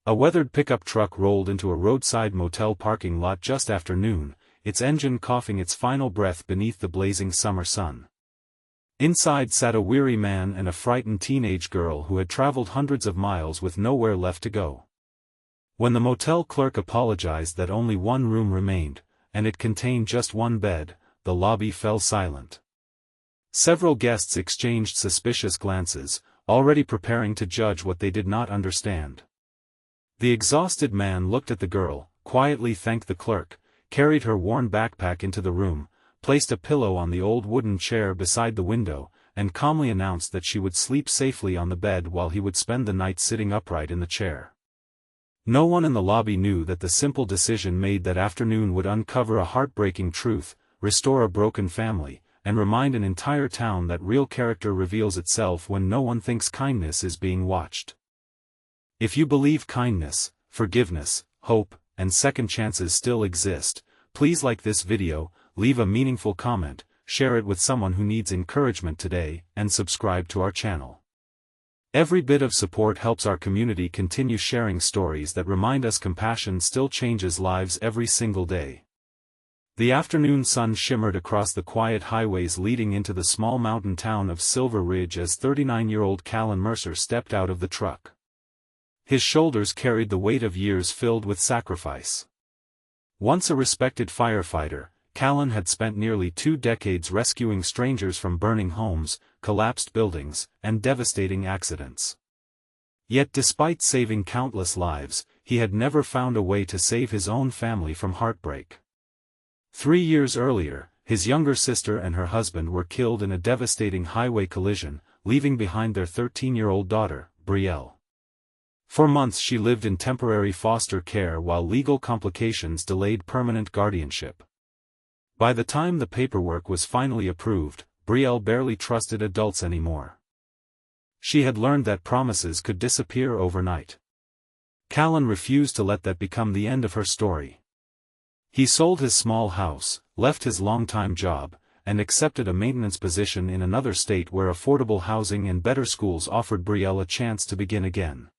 A weathered pickup truck rolled into a roadside motel parking lot just after noon, its engine coughing its final breath beneath the blazing summer sun. Inside sat a weary man and a frightened teenage girl who had traveled hundreds of miles with nowhere left to go. When the motel clerk apologized that only one room remained, and it contained just one bed, the lobby fell silent. Several guests exchanged suspicious glances, already preparing to judge what they did not understand. The exhausted man looked at the girl, quietly thanked the clerk, carried her worn backpack into the room, placed a pillow on the old wooden chair beside the window, and calmly announced that she would sleep safely on the bed while he would spend the night sitting upright in the chair. No one in the lobby knew that the simple decision made that afternoon would uncover a heartbreaking truth, restore a broken family, and remind an entire town that real character reveals itself when no one thinks kindness is being watched. If you believe kindness, forgiveness, hope, and second chances still exist, please like this video, leave a meaningful comment, share it with someone who needs encouragement today, and subscribe to our channel. Every bit of support helps our community continue sharing stories that remind us compassion still changes lives every single day. The afternoon sun shimmered across the quiet highways leading into the small mountain town of Silver Ridge as 39-year-old Callan Mercer stepped out of the truck. His shoulders carried the weight of years filled with sacrifice. Once a respected firefighter, Callan had spent nearly 2 decades rescuing strangers from burning homes, collapsed buildings, and devastating accidents. Yet despite saving countless lives, he had never found a way to save his own family from heartbreak. 3 years earlier, his younger sister and her husband were killed in a devastating highway collision, leaving behind their 13-year-old daughter, Brielle. For months she lived in temporary foster care while legal complications delayed permanent guardianship. By the time the paperwork was finally approved, Brielle barely trusted adults anymore. She had learned that promises could disappear overnight. Callan refused to let that become the end of her story. He sold his small house, left his long-time job, and accepted a maintenance position in another state where affordable housing and better schools offered Brielle a chance to begin again.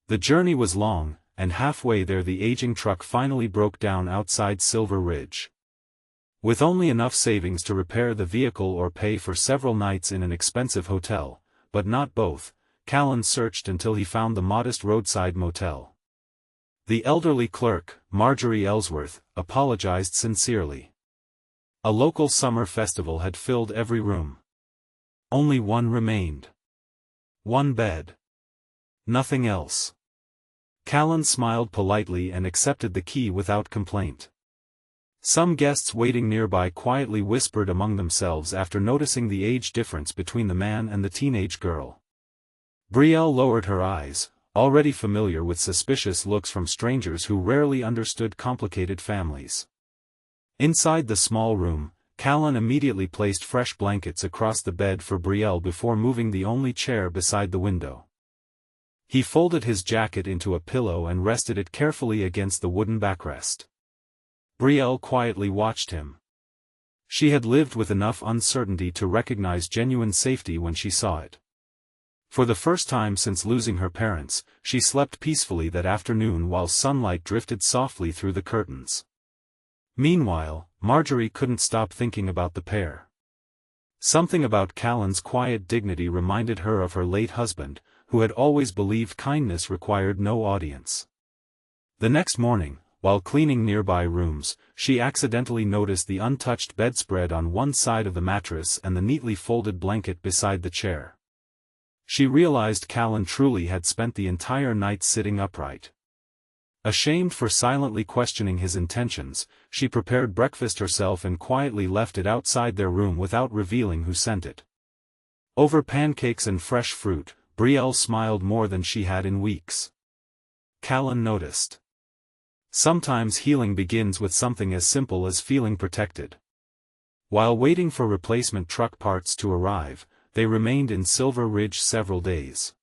The journey was long, and halfway there the aging truck finally broke down outside Silver Ridge. With only enough savings to repair the vehicle or pay for several nights in an expensive hotel, but not both, Callan searched until he found the modest roadside motel. The elderly clerk, Marjorie Ellsworth, apologized sincerely. A local summer festival had filled every room. Only one remained. One bed. Nothing else. Callan smiled politely and accepted the key without complaint. Some guests waiting nearby quietly whispered among themselves after noticing the age difference between the man and the teenage girl. Brielle lowered her eyes, already familiar with suspicious looks from strangers who rarely understood complicated families. Inside the small room, Callan immediately placed fresh blankets across the bed for Brielle before moving the only chair beside the window. He folded his jacket into a pillow and rested it carefully against the wooden backrest. Brielle quietly watched him. She had lived with enough uncertainty to recognize genuine safety when she saw it. For the first time since losing her parents, she slept peacefully that afternoon while sunlight drifted softly through the curtains. Meanwhile, Marjorie couldn't stop thinking about the pair. Something about Callan's quiet dignity reminded her of her late husband, who had always believed kindness required no audience. The next morning, while cleaning nearby rooms, she accidentally noticed the untouched bedspread on one side of the mattress and the neatly folded blanket beside the chair. She realized Callan truly had spent the entire night sitting upright. Ashamed for silently questioning his intentions, she prepared breakfast herself and quietly left it outside their room without revealing who sent it. Over pancakes and fresh fruit, Brielle smiled more than she had in weeks. Callan noticed. Sometimes healing begins with something as simple as feeling protected. While waiting for replacement truck parts to arrive, they remained in Silver Ridge several days.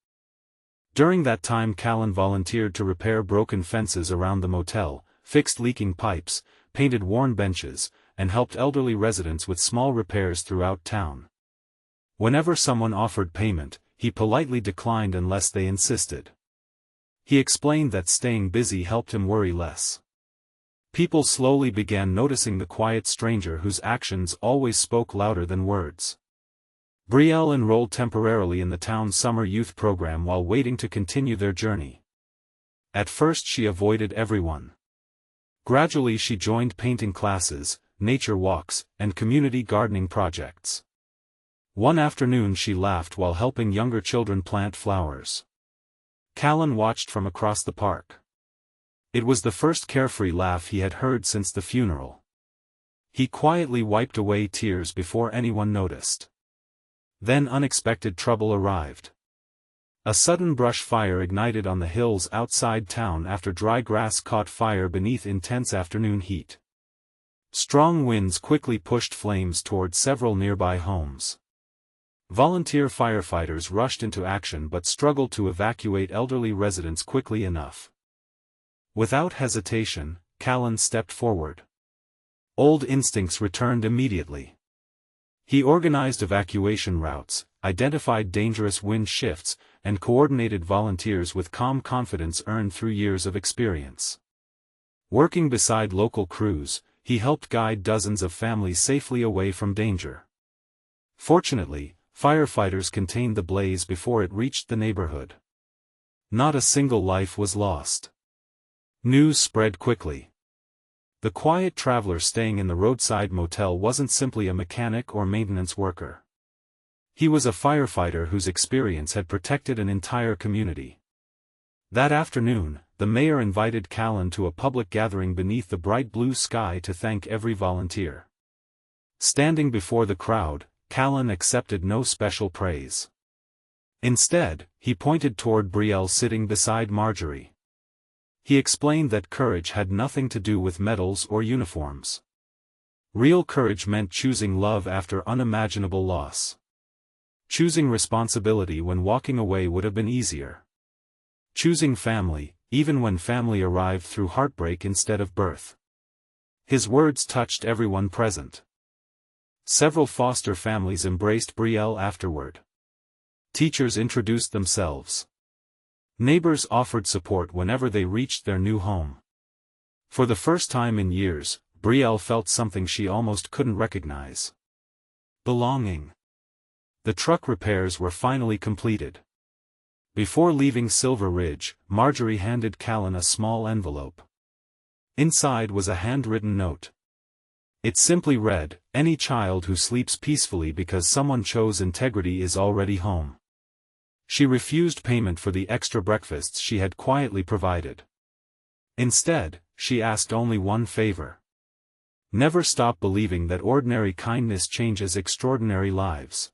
During that time Callan volunteered to repair broken fences around the motel, fixed leaking pipes, painted worn benches, and helped elderly residents with small repairs throughout town. Whenever someone offered payment, he politely declined unless they insisted. He explained that staying busy helped him worry less. People slowly began noticing the quiet stranger whose actions always spoke louder than words. Brielle enrolled temporarily in the town's summer youth program while waiting to continue their journey. At first she avoided everyone. Gradually she joined painting classes, nature walks, and community gardening projects. One afternoon she laughed while helping younger children plant flowers. Callan watched from across the park. It was the first carefree laugh he had heard since the funeral. He quietly wiped away tears before anyone noticed. Then unexpected trouble arrived. A sudden brush fire ignited on the hills outside town after dry grass caught fire beneath intense afternoon heat. Strong winds quickly pushed flames toward several nearby homes. Volunteer firefighters rushed into action but struggled to evacuate elderly residents quickly enough. Without hesitation, Callan stepped forward. Old instincts returned immediately. He organized evacuation routes, identified dangerous wind shifts, and coordinated volunteers with calm confidence earned through years of experience. Working beside local crews, he helped guide dozens of families safely away from danger. Fortunately, firefighters contained the blaze before it reached the neighborhood. Not a single life was lost. News spread quickly. The quiet traveler staying in the roadside motel wasn't simply a mechanic or maintenance worker. He was a firefighter whose experience had protected an entire community. That afternoon, the mayor invited Callan to a public gathering beneath the bright blue sky to thank every volunteer. Standing before the crowd, Callan accepted no special praise. Instead, he pointed toward Brielle sitting beside Marjorie. He explained that courage had nothing to do with medals or uniforms. Real courage meant choosing love after unimaginable loss. Choosing responsibility when walking away would have been easier. Choosing family, even when family arrived through heartbreak instead of birth. His words touched everyone present. Several foster families embraced Brielle afterward. Teachers introduced themselves. Neighbors offered support whenever they reached their new home. For the first time in years, Brielle felt something she almost couldn't recognize. Belonging. The truck repairs were finally completed. Before leaving Silver Ridge, Marjorie handed Callan a small envelope. Inside was a handwritten note. It simply read, "Any child who sleeps peacefully because someone chose integrity is already home." She refused payment for the extra breakfasts she had quietly provided. Instead, she asked only one favor. Never stop believing that ordinary kindness changes extraordinary lives.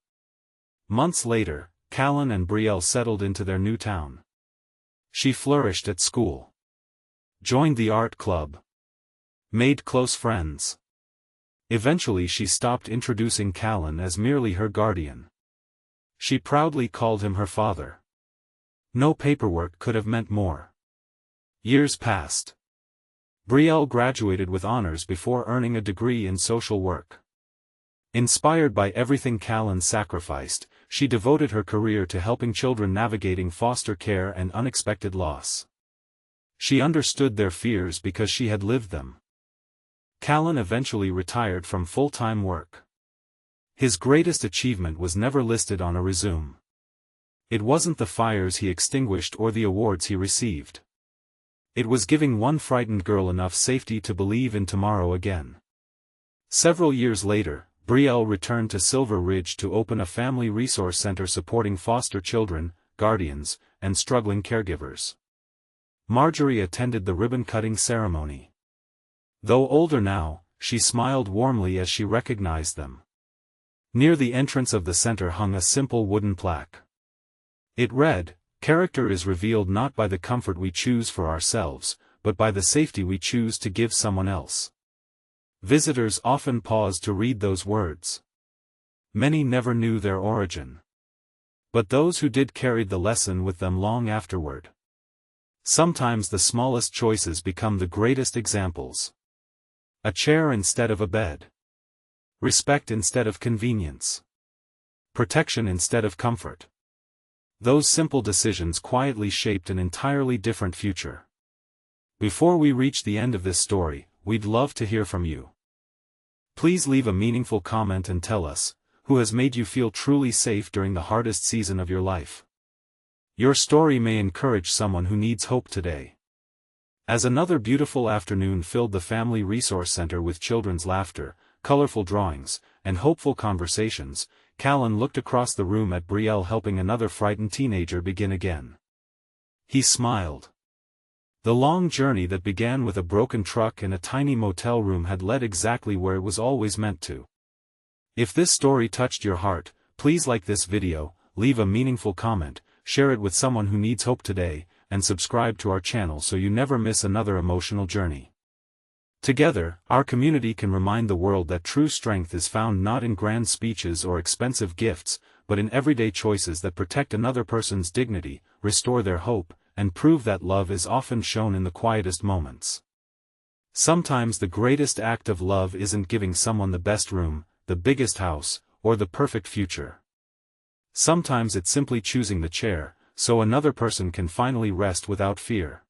Months later, Callan and Brielle settled into their new town. She flourished at school. Joined the art club. Made close friends. Eventually she stopped introducing Callan as merely her guardian. She proudly called him her father. No paperwork could have meant more. Years passed. Brielle graduated with honors before earning a degree in social work. Inspired by everything Callan sacrificed, she devoted her career to helping children navigating foster care and unexpected loss. She understood their fears because she had lived them. Callan eventually retired from full-time work. His greatest achievement was never listed on a resume. It wasn't the fires he extinguished or the awards he received. It was giving one frightened girl enough safety to believe in tomorrow again. Several years later, Brielle returned to Silver Ridge to open a family resource center supporting foster children, guardians, and struggling caregivers. Marjorie attended the ribbon-cutting ceremony. Though older now, she smiled warmly as she recognized them. Near the entrance of the center hung a simple wooden plaque. It read, "Character is revealed not by the comfort we choose for ourselves, but by the safety we choose to give someone else." Visitors often paused to read those words. Many never knew their origin. But those who did carried the lesson with them long afterward. Sometimes the smallest choices become the greatest examples. A chair instead of a bed. Respect instead of convenience. Protection instead of comfort. Those simple decisions quietly shaped an entirely different future. Before we reach the end of this story, we'd love to hear from you. Please leave a meaningful comment and tell us, who has made you feel truly safe during the hardest season of your life? Your story may encourage someone who needs hope today. As another beautiful afternoon filled the Family Resource Center with children's laughter, colorful drawings, and hopeful conversations, Callan looked across the room at Brielle helping another frightened teenager begin again. He smiled. The long journey that began with a broken truck and a tiny motel room had led exactly where it was always meant to. If this story touched your heart, please like this video, leave a meaningful comment, share it with someone who needs hope today, and subscribe to our channel so you never miss another emotional journey. Together, our community can remind the world that true strength is found not in grand speeches or expensive gifts, but in everyday choices that protect another person's dignity, restore their hope, and prove that love is often shown in the quietest moments. Sometimes the greatest act of love isn't giving someone the best room, the biggest house, or the perfect future. Sometimes it's simply choosing the chair, so another person can finally rest without fear.